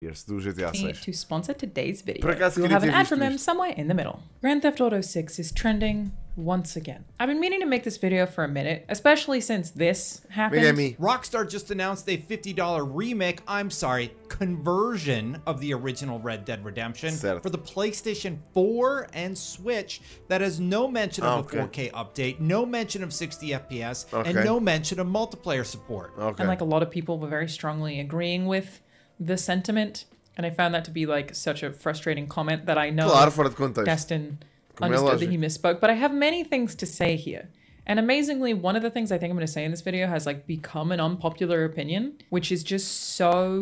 do GTA 6. To sponsor today's video. Por acaso We'll queria have an ter ad visto from them isto. somewhere in the middle. Grand Theft Auto 6 is trending once again. I've been meaning to make this video for a minute, especially since this happened. Rockstar just announced a $50 remake, conversion of the original Red Dead Redemption for the PlayStation 4 and Switch that has no mention of a 4K update, no mention of 60 FPS, and no mention of multiplayer support. And like a lot of people were very strongly agreeing with the sentiment, and I found that to be like such a frustrating comment that I know Destin understood that he misspoke, but I have many things to say here. And amazingly, one of the things I think I'm going to say in this video has like become an unpopular opinion, which is just so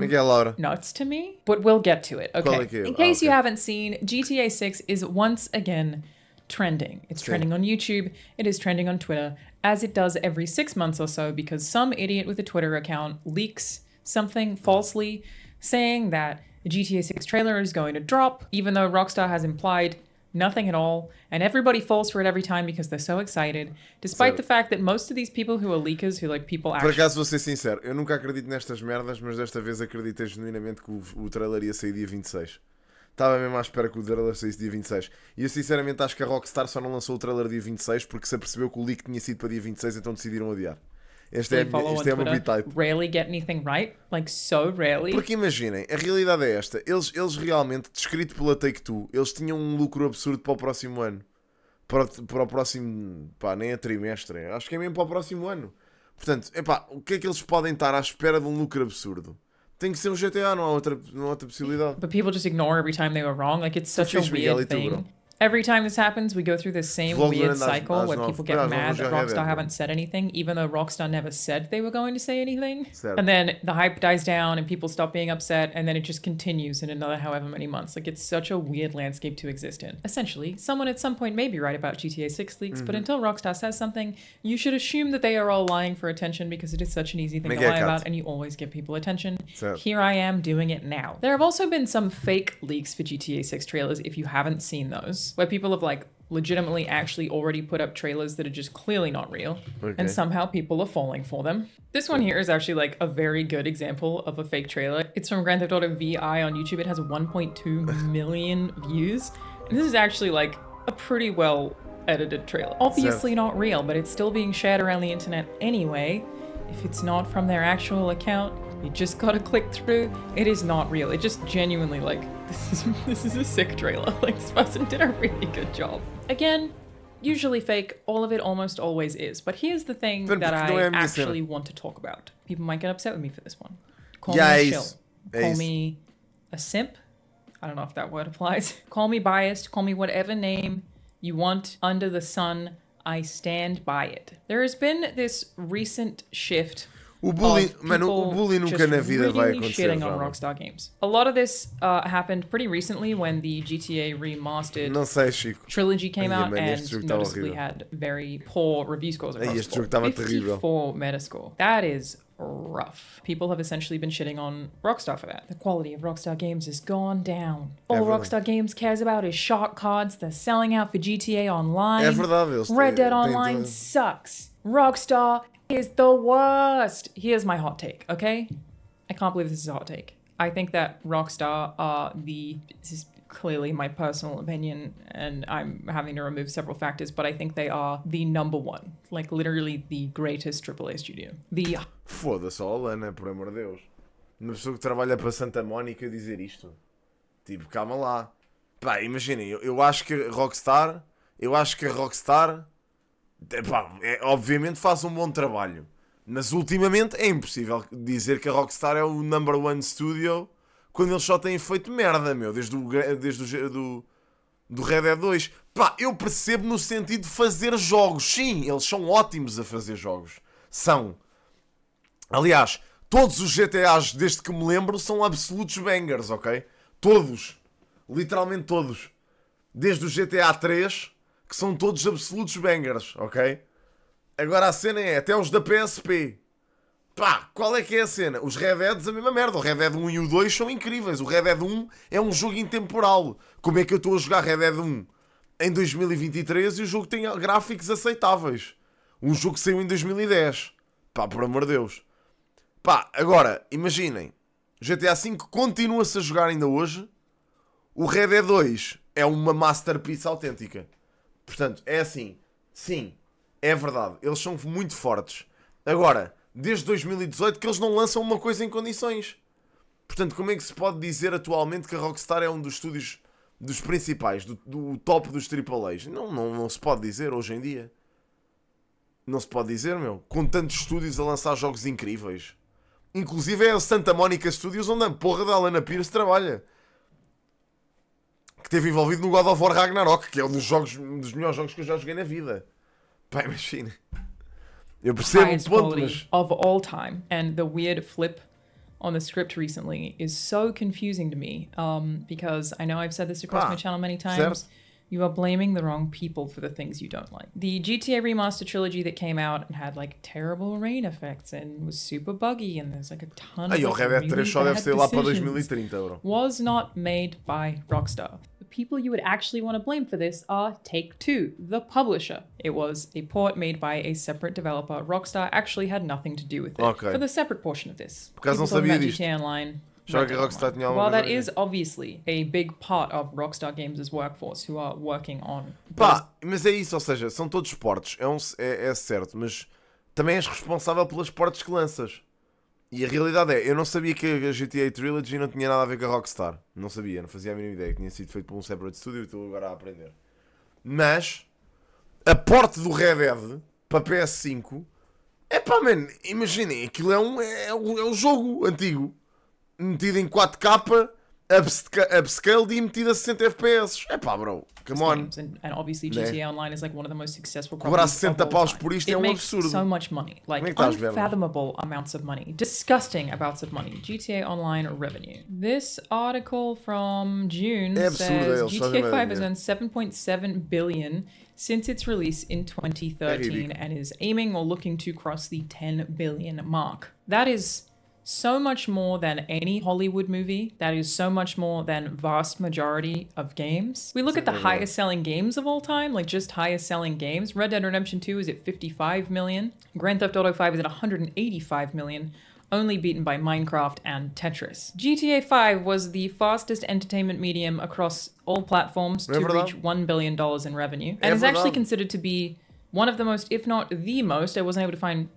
nuts to me, but we'll get to it. Okay. In case you haven't seen, GTA 6 is once again trending. It's trending on YouTube. It is trending on Twitter, as it does every 6 months or so, because some idiot with a Twitter account leaks something falsely saying that the GTA 6 trailer is going to drop, even though Rockstar has implied nothing at all, and everybody falls for it every time because they're so excited, despite the fact that most of these people who are leakers, who like people actually... Por acaso vou ser sincero, eu nunca acredito nestas merdas, mas desta vez acreditei genuinamente que o trailer ia sair dia 26. Estava mesmo à espera que o trailer saísse dia 26. E eu sinceramente acho que a Rockstar só não lançou o trailer dia 26 porque se apercebeu que o leak tinha sido para dia 26, então decidiram adiar. Este é o meu B-type. Rarely get anything right, like so rarely. Porque imaginem, a realidade é esta. Eles realmente, descrito pela Take-Two, eles tinham um lucro absurdo para o próximo ano. Para o próximo, nem a trimestre. Acho que é mesmo para o próximo ano. Portanto, o que é que eles podem estar à espera de um lucro absurdo? Tem que ser um GTA, não há outra possibilidade. But people just ignore every time they were wrong. Like, it's such a weird thing. Every time this happens, we go through this same weird cycle where people get mad that Rockstar haven't said anything, even though Rockstar never said they were going to say anything. And then the hype dies down and people stop being upset, and then it just continues in another however many months. Like, it's such a weird landscape to exist in. Essentially, someone at some point may be right about GTA 6 leaks, but until Rockstar says something, you should assume that they are all lying for attention because it is such an easy thing to lie about, and you always give people attention. Here I am doing it now. There have also been some fake leaks for GTA 6 trailers if you haven't seen those, where people have like legitimately actually already put up trailers that are just clearly not real, and somehow people are falling for them. This one here is actually like a very good example of a fake trailer. It's from Grand Theft Auto VI on YouTube. It has 1.2 million views, and this is actually like a pretty well edited trailer. Obviously not real, but it's still being shared around the internet anyway. If it's not from their actual account, you just gotta click through. It is not real. It just genuinely like, this is a sick trailer. Like, this person did a really good job. Again, usually fake. All of it almost always is. But here's the thing that I actually want to talk about. People might get upset with me for this one. Call me a shill. Call me a simp. I don't know if that word applies. Call me biased. Call me whatever name you want under the sun. I stand by it. There has been this recent shift O bullying nunca na vida vai acontecer. Shitting on Rockstar Games. A lot of this happened pretty recently when the GTA remastered trilogy came out and noticeably had very poor review scores across the board. 54 Metascore. That is rough. People have essentially been shitting on Rockstar for that. The quality of Rockstar Games has gone down. All Rockstar Games cares about is shark cards. They're selling out for GTA Online. Red Dead Online sucks. Rockstar is the worst. Here's my hot take, okay? I can't believe this is a hot take. I think that Rockstar are this is clearly my personal opinion, and I'm having to remove several factors, but I think they are the #1. Like, literally the greatest AAA studio. Foda-se, Holanda, por amor de Deus. Uma pessoa que trabalha para Santa Mónica dizer isto. Tipo, calma lá. Pá, imaginem, eu acho que a Rockstar... obviamente faz um bom trabalho, mas ultimamente é impossível dizer que a Rockstar é o #1 studio quando eles só têm feito merda, meu, desde o Red Dead 2. Pá, eu percebo no sentido de fazer jogos, sim, eles são ótimos a fazer jogos, são. Aliás, todos os GTAs desde que me lembro são absolutos bangers, ok? Todos, literalmente todos, desde o GTA 3, que são todos absolutos bangers, ok? Agora a cena é, até os da PSP. Pá, qual é que é a cena? Os Red Deads, a mesma merda. O Red Dead 1 e o 2 são incríveis. O Red Dead 1 é um jogo intemporal. Como é que eu estou a jogar Red Dead 1 em 2023 e o jogo tem gráficos aceitáveis? Um jogo que saiu em 2010. Pá, por amor de Deus. Pá, agora, imaginem. GTA V continua-se a jogar ainda hoje. O Red Dead 2 é uma masterpiece autêntica. Portanto, é assim. Sim, é verdade. Eles são muito fortes. Agora, desde 2018 que eles não lançam uma coisa em condições. Portanto, como é que se pode dizer atualmente que a Rockstar é um dos estúdios dos principais, do top dos AAAs? Não se pode dizer hoje em dia. Não se pode dizer, meu. Com tantos estúdios a lançar jogos incríveis. Inclusive é a Santa Monica Studios onde a porra da Alana Pierce trabalha. Que esteve envolvido no God of War Ragnarok, que é um dos melhores jogos que eu já joguei na vida. Pá, imagina. Eu percebo o ponto, mas... of all time, and the weird flip on the script recently is so confusing to me, because I know I've said this across my channel many times. Certo. You are blaming the wrong people for the things you don't like. The GTA Remaster trilogy that came out and had like terrible rain effects and was super buggy and there's like a ton of o Red Dead 3 só deve ser lá para 2030, bro. Was not made by Rockstar. The people you would actually want to blame for this are Take-Two, the publisher. It was a port made by a separate developer. Rockstar actually had nothing to do with it for the separate portion of this. Por acaso não sabia disto. GTA Online. Well, that is obviously a big part of Rockstar Games' workforce who are working on. Pá, mas é isso, ou seja, são todos portes, é certo, mas também és responsável pelas portes que lanças. E a realidade é, eu não sabia que a GTA Trilogy não tinha nada a ver com a Rockstar. Não sabia, não fazia a mínima ideia que tinha sido feito por um separate studio e estou agora a aprender. Mas a porte do Red Dead para PS5 é pá, man, imaginem, aquilo é um jogo antigo. Metido em 4K, upscaled e metido a 60 FPS. É pá, bro, come on. And obviously GTA Online is like one of the most successful cobrar 60 paus por isto é um absurdo. So much money, like unfathomable amounts of money, disgusting amounts of money. GTA Online revenue. This article from June says GTA 5 has earned 7.7 billion since its release in 2013 and is aiming or looking to cross the 10 billion mark. That is so much more than any Hollywood movie. That is so much more than vast majority of games. We look at the highest selling games of all time, like just highest selling games. Red Dead Redemption 2 is at 55 million. Grand Theft Auto 5 is at 185 million, only beaten by Minecraft and Tetris. GTA 5 was the fastest entertainment medium across all platforms to reach $1 billion in revenue, and is actually considered to be one of the most, if not the most, I wasn't able to find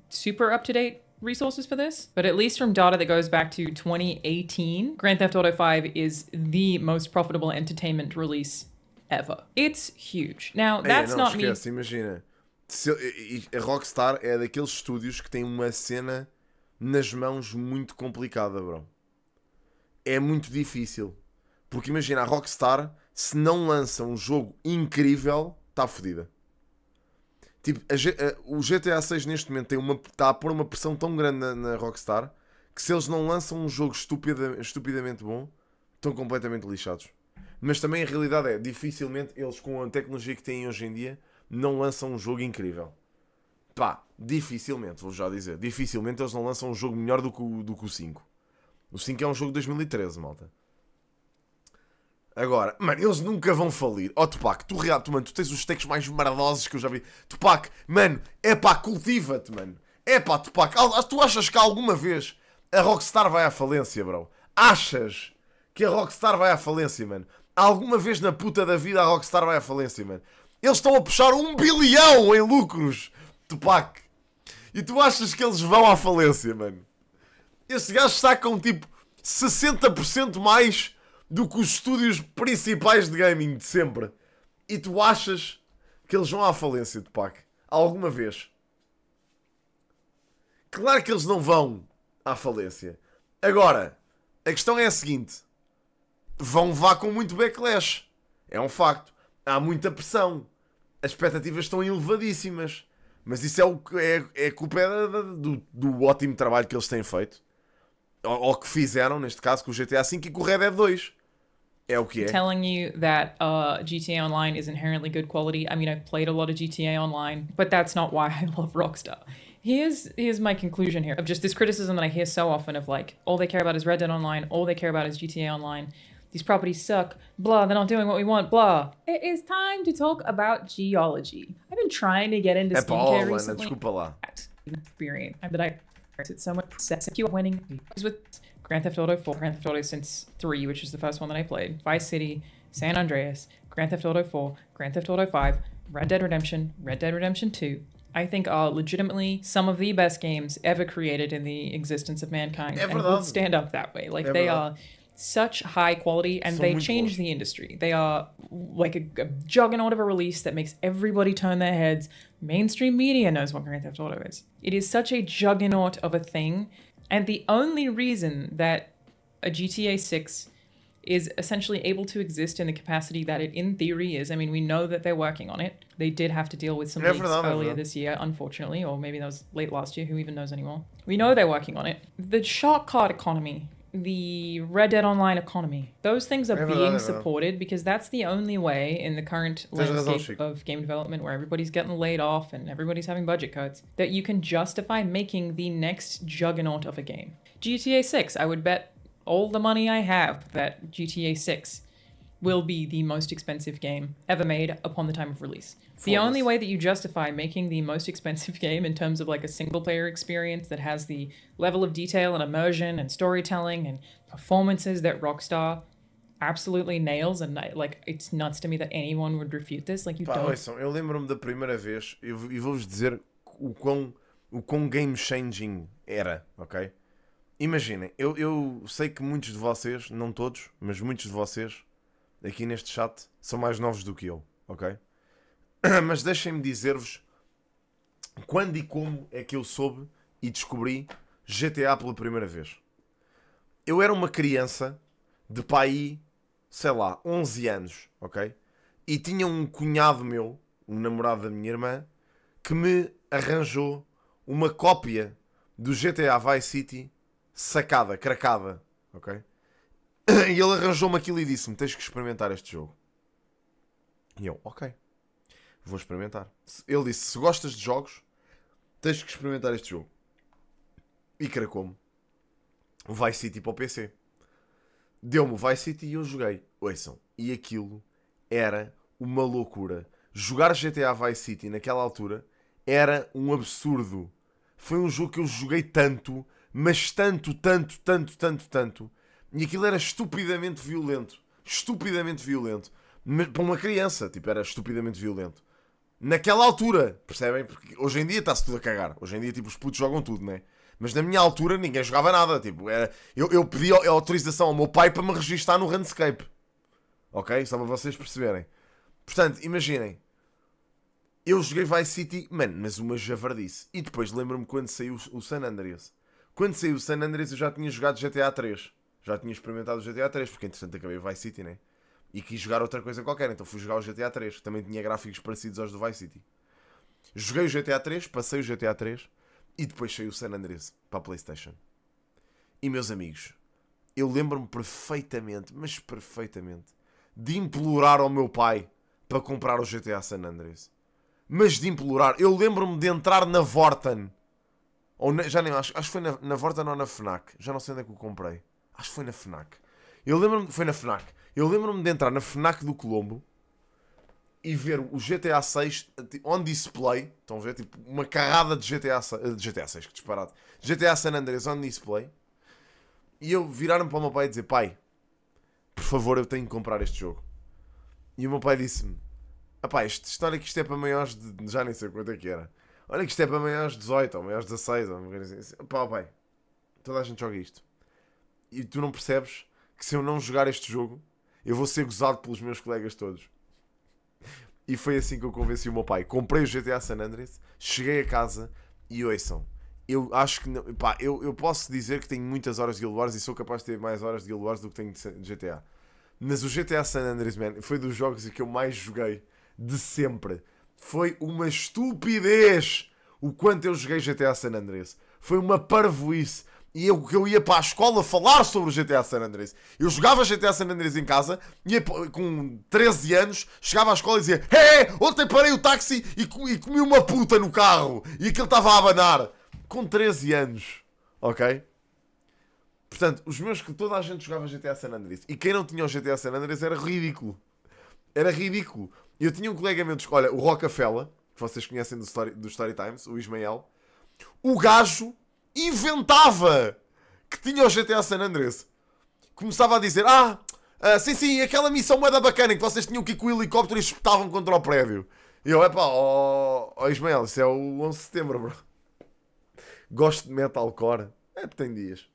super up-to-date resources for this, but at least from data that goes back to 2018, Grand Theft Auto 5 is the most profitable entertainment release ever. It's huge. Now, that's not me... Imagina. A Rockstar é daqueles estúdios que tem uma cena nas mãos muito complicada, bro. É muito difícil. Porque imagina, a Rockstar, se não lança um jogo incrível, está fodida. Tipo, o GTA 6 neste momento está a pôr uma pressão tão grande na Rockstar que se eles não lançam um jogo estupidamente bom, estão completamente lixados. Mas também a realidade é, dificilmente eles com a tecnologia que têm hoje em dia não lançam um jogo incrível. Pá, dificilmente, vou já dizer. Dificilmente eles não lançam um jogo melhor do que o 5. O 5 é um jogo de 2013, malta. Agora, mano, eles nunca vão falir. Oh, Tupac, mano, tu tens os steaks mais maradosos que eu já vi. Tupac, mano, é pá, cultiva-te, mano. É pá, Tupac, tu achas que alguma vez a Rockstar vai à falência, bro? Achas que a Rockstar vai à falência, mano? Alguma vez na puta da vida a Rockstar vai à falência, mano? Eles estão a puxar 1 bilhão em lucros, Tupac. E tu achas que eles vão à falência, mano? Estes gajos sacam tipo 60% mais do que os estúdios principais de gaming de sempre. E tu achas que eles vão à falência, Tupac? Alguma vez? Claro que eles não vão à falência. Agora, a questão é a seguinte. Vão levar com muito backlash. É um facto. Há muita pressão. As expectativas estão elevadíssimas. Mas isso é culpa do ótimo trabalho que eles têm feito. Ou que fizeram, neste caso, com o GTA V e com o Red Dead 2. É o que é. Telling you that GTA Online is inherently good quality. I mean, I've played a lot of GTA Online, but that's not why I love Rockstar. Here's my conclusion here of just this criticism that I hear so often of like, all they care about is Red Dead Online, all they care about is GTA Online. These properties suck, blah, they're not doing what we want, blah. It is time to talk about geology. I've been trying to get into skincare recently. Desculpa lá. Experience that I it's so much obsessive. Keep winning with Grand Theft Auto 4, Grand Theft Auto since 3, which is the first one that I played, Vice City, San Andreas, Grand Theft Auto 4, Grand Theft Auto 5, Red Dead Redemption 2, I think are legitimately some of the best games ever created in the existence of mankind. And will stand up that way. Like, they are such high quality, and they change the industry. They are like a juggernaut of a release that makes everybody turn their heads. Mainstream media knows what Grand Theft Auto is. It is such a juggernaut of a thing, and the only reason that a GTA 6 is essentially able to exist in the capacity that it in theory is, I mean, we know that they're working on it. They did have to deal with some leaks earlier this year, unfortunately, or maybe that was late last year, who even knows anymore. We know they're working on it. The shark card economy, the Red Dead Online economy, those things are being supported because that's the only way in the current landscape of game development, where everybody's getting laid off and everybody's having budget cuts, that you can justify making the next juggernaut of a game. GTA 6, I would bet all the money I have that GTA 6 will be the most expensive game ever made upon the time of release. The only way that you justify making the most expensive game in terms of like a single player experience that has the level of detail and immersion and storytelling and performances that Rockstar absolutely nails, and like, it's nuts to me that anyone would refute this. Like, you don't... Eu lembro-me da primeira vez, e vou-vos dizer o quão game-changing era, ok? Imaginem, eu sei que muitos de vocês, não todos, mas muitos de vocês aqui neste chat são mais novos do que eu, ok? Mas deixem-me dizer-vos quando e como é que eu soube e descobri GTA pela primeira vez. Eu era uma criança de pai, sei lá, 11 anos, ok? E tinha um cunhado meu, um namorado da minha irmã, que me arranjou uma cópia do GTA Vice City sacada, cracada, ok? E ele arranjou-me aquilo e disse-me: tens que experimentar este jogo. E eu, ok, vou experimentar. Ele disse: se gostas de jogos, tens que experimentar este jogo. E cracou-me o Vice City para o PC. Deu-me o Vice City e eu joguei. Ouçam, e aquilo era uma loucura. Jogar GTA Vice City naquela altura era um absurdo. Foi um jogo que eu joguei tanto, mas tanto, e aquilo era estupidamente violento. Estupidamente violento. Mas para uma criança, tipo, era estupidamente violento. Naquela altura, percebem? Porque hoje em dia está-se tudo a cagar. Hoje em dia, tipo, os putos jogam tudo, né? Mas na minha altura ninguém jogava nada. Tipo, eu pedi a autorização ao meu pai para me registrar no Runescape. Ok? Só para vocês perceberem. Portanto, imaginem. Eu joguei Vice City, mano, mas uma javardice. E depois lembro-me quando saiu o San Andreas. Quando saiu o San Andreas eu já tinha jogado GTA 3. Já tinha experimentado o GTA 3, porque entretanto acabei o Vice City, né? E quis jogar outra coisa qualquer, então fui jogar o GTA 3, que também tinha gráficos parecidos aos do Vice City. Joguei o GTA 3, passei o GTA 3 e depois saiu o San Andreas para a PlayStation. E meus amigos, eu lembro-me perfeitamente, mas perfeitamente, de implorar ao meu pai para comprar o GTA San Andreas. Mas de implorar. Eu lembro-me de entrar na Vorten. Ou já nem acho que foi na Vorten ou na Fnac. Já não sei onde é que o comprei. Acho que foi na Fnac. Foi na Fnac. Eu lembro-me de entrar na Fnac do Colombo e ver o GTA 6 on display. Estão a ver? Tipo, uma carrada de GTA 6, que disparado. GTA San Andreas on display. E eu virar-me para o meu pai e dizer: pai, por favor, eu tenho que comprar este jogo. E o meu pai disse-me: apá, olha que isto é para maiores de... Já nem sei quanto é que era. Olha que isto é para maiores de 18 ou maiores de 16. Ou assim. Pá, pai, toda a gente joga isto. E tu não percebes que se eu não jogar este jogo, eu vou ser gozado pelos meus colegas todos. E foi assim que eu convenci o meu pai. Comprei o GTA San Andreas, cheguei a casa e ouçam. Eu acho que... Pá, eu posso dizer que tenho muitas horas de Guild Wars e sou capaz de ter mais horas de Guild Wars do que tenho de GTA. Mas o GTA San Andreas, man, foi dos jogos que eu mais joguei de sempre. Foi uma estupidez o quanto eu joguei GTA San Andreas. Foi uma parvoíce. E eu ia para a escola falar sobre o GTA San Andreas. Eu jogava GTA San Andreas em casa, ia, com 13 anos, chegava à escola e dizia: ontem parei o táxi e comi uma puta no carro. E aquilo estava a abanar. Com 13 anos. Ok? Portanto, toda a gente jogava GTA San Andreas. E quem não tinha o GTA San Andreas era ridículo. Era ridículo. Eu tinha um colega meu de escola, o Rockefeller, que vocês conhecem do Story Times, o Ismael. O gajo inventava que tinha o GTA San Andreas. Começava a dizer, sim, aquela missão é da bacana em que vocês tinham que ir com o helicóptero e espetavam contra o prédio. E eu, Ismael, isso é o 11 de setembro, bro. Gosto de metalcore. Tem dias.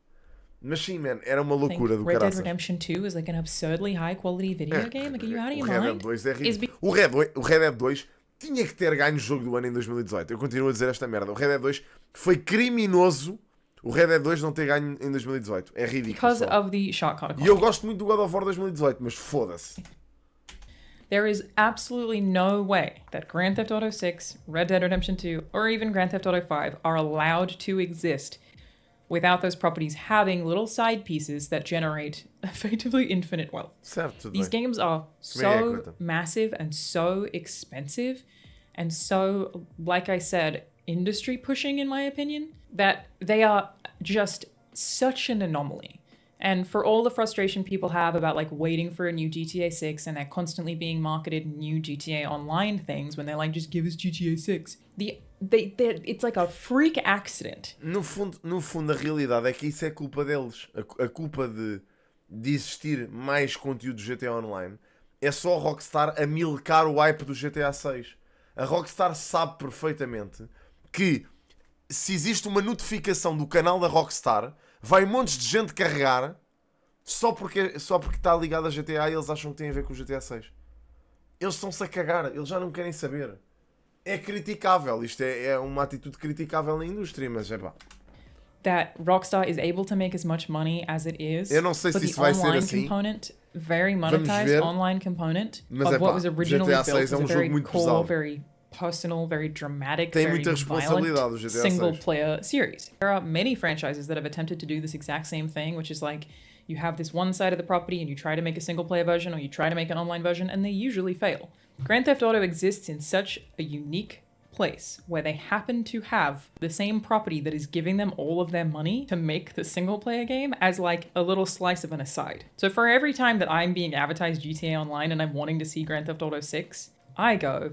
Mas sim, man, era uma loucura do caraças. Red Dead Redemption 2 is like an absurdly high quality video game. Like, are you out of your mind? O Red Dead 2 é ridículo. O Red Dead 2 tinha que ter ganho o jogo do ano em 2018. Eu continuo a dizer esta merda. O Red Dead 2 foi criminoso. O Red Dead 2 não ter ganho em 2018. É ridículo. Because of the shotgun. E eu gosto muito do God of War 2018, mas foda-se. There is absolutely no way that Grand Theft Auto 6, Red Dead Redemption 2, or even Grand Theft Auto 5 are allowed to exist without those properties having little side pieces that generate effectively infinite wealth. Certo, These games are so massive and so expensive and so, like I said, industry pushing in my opinion, that they are just such an anomaly. And for all the frustration people have about like waiting for a new GTA 6 and they're constantly being marketed new GTA Online things when they're like, just give us GTA 6. It's like a freak accident. No fundo, a realidade é que isso é culpa deles. A culpa de existir mais conteúdo do GTA Online é só a Rockstar a milcar o hype do GTA 6. A Rockstar sabe perfeitamente que se existe uma notificação do canal da Rockstar, vai montes de gente carregar só porque está ligado a GTA e eles acham que tem a ver com o GTA 6. Eles estão-se a cagar, eles já não querem saber. É criticável, isto é uma atitude criticável na indústria, mas é pá. That Rockstar is able to make as much money as it is. Eu não sei se isso vai ser assim. Component, very monetized online component mas of what was originally GTA 6 built é um as a jogo very muito core, pesado. very personal, very dramatic, Tem very muita responsabilidade o GTA 6. single-player series. There are many franchises that have attempted to do this exact same thing, which is like you have this one side of the property and you try to make a single-player version or you try to make an online version, and they usually fail. Grand Theft Auto exists in such a unique place where they happen to have the same property that is giving them all of their money to make the single-player game as like a little slice of an aside. So for every time that I'm being advertised GTA Online and I'm wanting to see Grand Theft Auto 6, I go,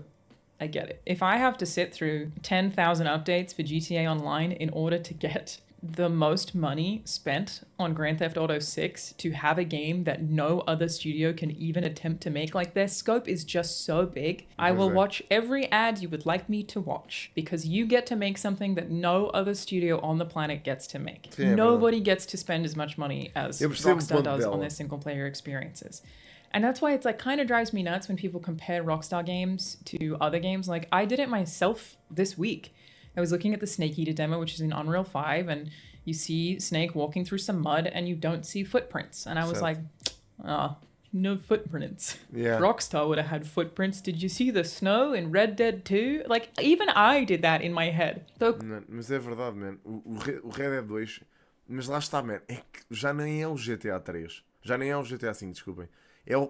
I get it. If I have to sit through 10,000 updates for GTA Online in order to get the most money spent on Grand Theft Auto 6 to have a game that no other studio can even attempt to make, like their scope is just so big, I will watch every ad you would like me to watch because you get to make something that no other studio on the planet gets to make. Nobody gets to spend as much money as Rockstar does on their single player experiences. And that's why it's like kind of drives me nuts when people compare Rockstar games to other games. Like I did it myself this week. I was looking at the Snake Eater demo, which is in Unreal 5, and you see Snake walking through some mud and you don't see footprints. And I was like, no footprints. Yeah. Rockstar would have had footprints. Did you see the snow in Red Dead 2? Like, even I did that in my head. So... Mas é verdade, man. O Red Dead 2... Mas lá está, man. É que já nem é o GTA 3. Já nem é o GTA 5, desculpem.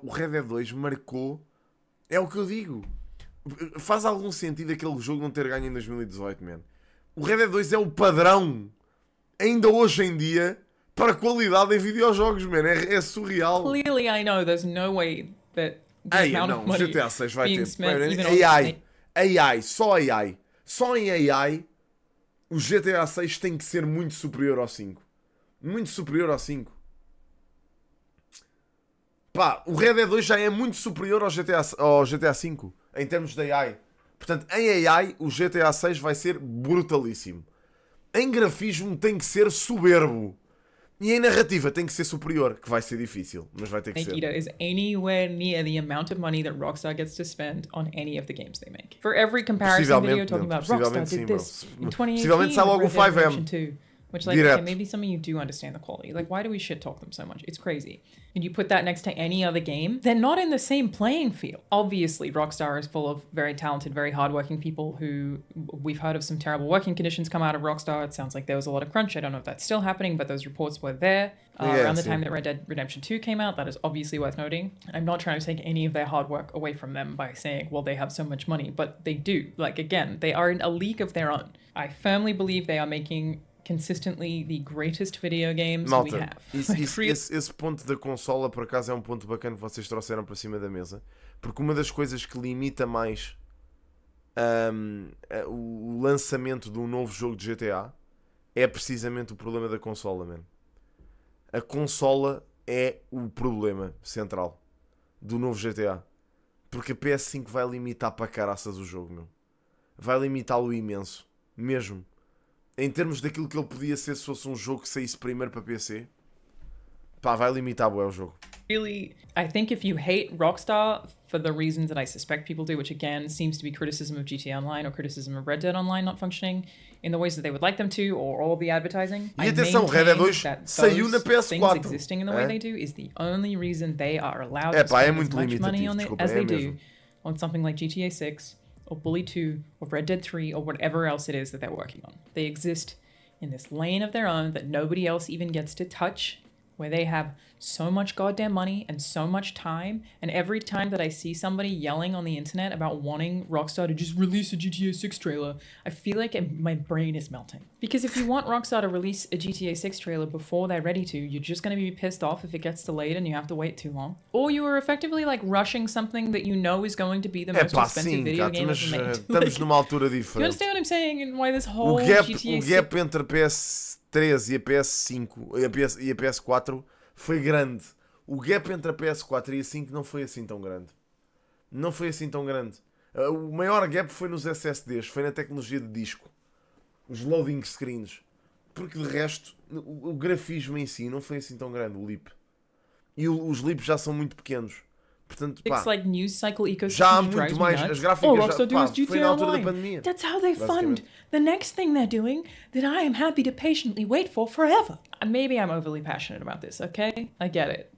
O Red Dead 2 marcou... É o que eu digo. Faz algum sentido aquele jogo não ter ganho em 2018, man. O Red Dead 2 é o padrão, ainda hoje em dia, para qualidade em videojogos, man. É surreal. Clearly I know there's no way that the amount of money GTA 6 vai being ter spent even AI, só AI. Só em AI, o GTA 6 tem que ser muito superior ao 5. Muito superior ao 5. Pá, o Red Dead 2 já é muito superior ao GTA 5 em termos de AI. Portanto, em AI o GTA 6 vai ser brutalíssimo. Em grafismo tem que ser soberbo. E em narrativa tem que ser superior, que vai ser difícil, mas vai ter que ser. Nikita is anywhere near the amount of money that Rockstar gets to spend on any of the games they make. For every comparison video talking about Rockstar did this in 2018 sai logo o 5M. 2, which like, okay, maybe some of you do understand the quality. Like, why do we shit talk them so much? It's crazy. And you put that next to any other game, they're not in the same playing field. Obviously, Rockstar is full of very talented, very hardworking people who we've heard of some terrible working conditions come out of Rockstar. It sounds like there was a lot of crunch. I don't know if that's still happening, but those reports were there around the time that Red Dead Redemption 2 came out. That is obviously worth noting. I'm not trying to take any of their hard work away from them by saying, well, they have so much money, but they do. Like, again, they are in a league of their own. I firmly believe they are making consistently the greatest video games we have. Esse ponto da consola, por acaso, é um ponto bacana que vocês trouxeram para cima da mesa, porque uma das coisas que limita mais o lançamento de um novo jogo de GTA é precisamente o problema da consola, man. A consola é o problema central do novo GTA. Porque a PS5 vai limitar para caraças o jogo, meu. Vai limitá-lo imenso. Mesmo. Em termos daquilo que ele podia ser se fosse um jogo que saísse primeiro para PC. Pá, vai limitar bué o jogo. Really, I think if you hate Rockstar for the reasons that I suspect people do, which again seems to be criticism of GTA Online or criticism of Red Dead Online not functioning in the ways that they would like them to, or all the advertising. E atenção, Red Dead 2 saiu na PS4. Things existing in the way they do is the only reason they are allowed to spend as much money on it as they do on something like GTA 6 or Bully 2 or Red Dead 3 or whatever else it is that they're working on. They exist in this lane of their own that nobody else even gets to touch, where they have so much goddamn money and so much time, and every time that I see somebody yelling on the internet about wanting Rockstar to just release a GTA 6 trailer, I feel like my brain is melting. Because if you want Rockstar to release a GTA 6 trailer before they're ready to, you're just going to be pissed off if it gets delayed and you have to wait too long. Or you are effectively like rushing something that you know is going to be the most expensive video game ever made. Estamos numa altura diferente. You understand what I'm saying and why this whole GTA 6... O gap entre a PS3 e a PS5 e a PS4 foi grande. O gap entre a PS4 e a 5 não foi assim tão grande. Não foi assim tão grande. O maior gap foi nos SSDs, foi na tecnologia de disco. Os loading screens. Porque de resto, o grafismo em si não foi assim tão grande, o leap. E os leaps já são muito pequenos. Portanto, pá, like news cycle ecosystem já há muito mais. As gráficas já, foi na altura da pandemia. That's how they fund the next thing they're doing that I am happy to patiently wait for forever. Maybe I'm overly passionate about this, okay? I get it.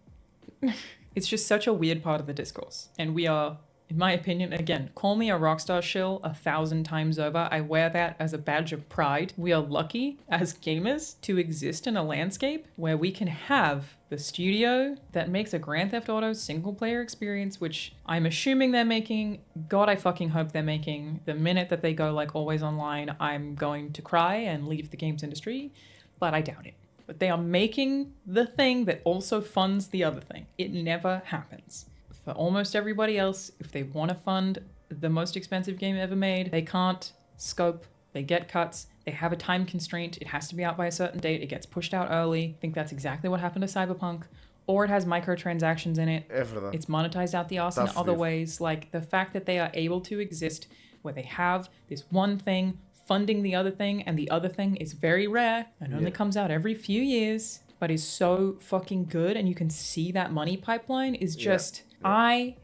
It's just such a weird part of the discourse. And we are, in my opinion, again, call me a Rockstar shill 1,000 times over. I wear that as a badge of pride. We are lucky as gamers to exist in a landscape where we can have the studio that makes a Grand Theft Auto single-player experience, which I'm assuming they're making. God, I fucking hope they're making. The minute that they go like always online, I'm going to cry and leave the games industry, but I doubt it. But they are making the thing that also funds the other thing. It never happens. For almost everybody else, if they want to fund the most expensive game ever made, they can't scope, they get cuts, they have a time constraint, it has to be out by a certain date, it gets pushed out early. I think that's exactly what happened to Cyberpunk. Or it has microtransactions in it. It's monetized out the arse in other ways. Like the fact that they are able to exist where they have this one thing funding the other thing, and the other thing is very rare and only comes out every few years, but is so fucking good, and you can see that money pipeline is just... I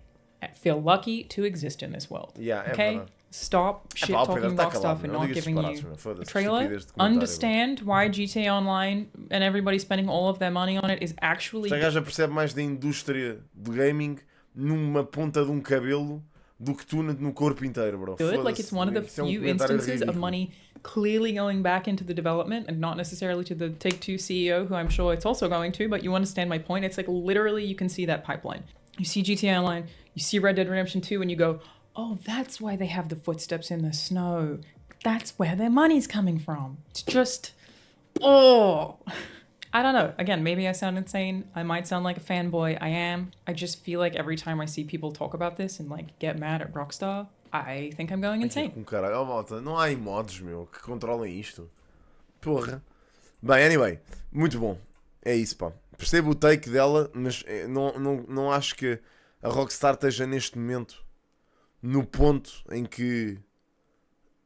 feel lucky to exist in this world. Okay? Stop shit talking Rockstar for not giving you a trailer. Understand why GTA Online and everybody spending all of their money on it is actually... Esta gaja percebe mais da indústria de gaming numa ponta de cabelo do que tu no corpo inteiro, bro. Good. Like it's one of the few instances of money clearly going back into the development and not necessarily to the Take-Two CEO, who I'm sure it's also going to, but you understand my point. It's like literally you can see that pipeline. You see GTA Online, you see Red Dead Redemption 2, and you go, oh, that's why they have the footsteps in the snow. That's where their money's coming from. It's just, oh. I don't know. Again, maybe I sound insane. I might sound like a fanboy. I am. I just feel like every time I see people talk about this and like get mad at Rockstar, I think I'm going insane. Caralho, malta, não há mods, meu, que controlem isto. Porra. Bem, anyway, muito bom. É isso, pá. Percebo o take dela, mas não acho que a Rockstar esteja neste momento no ponto em que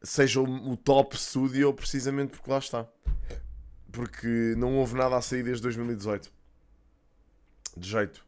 seja o top studio, precisamente porque lá está. Porque não houve nada a sair desde 2018. De jeito.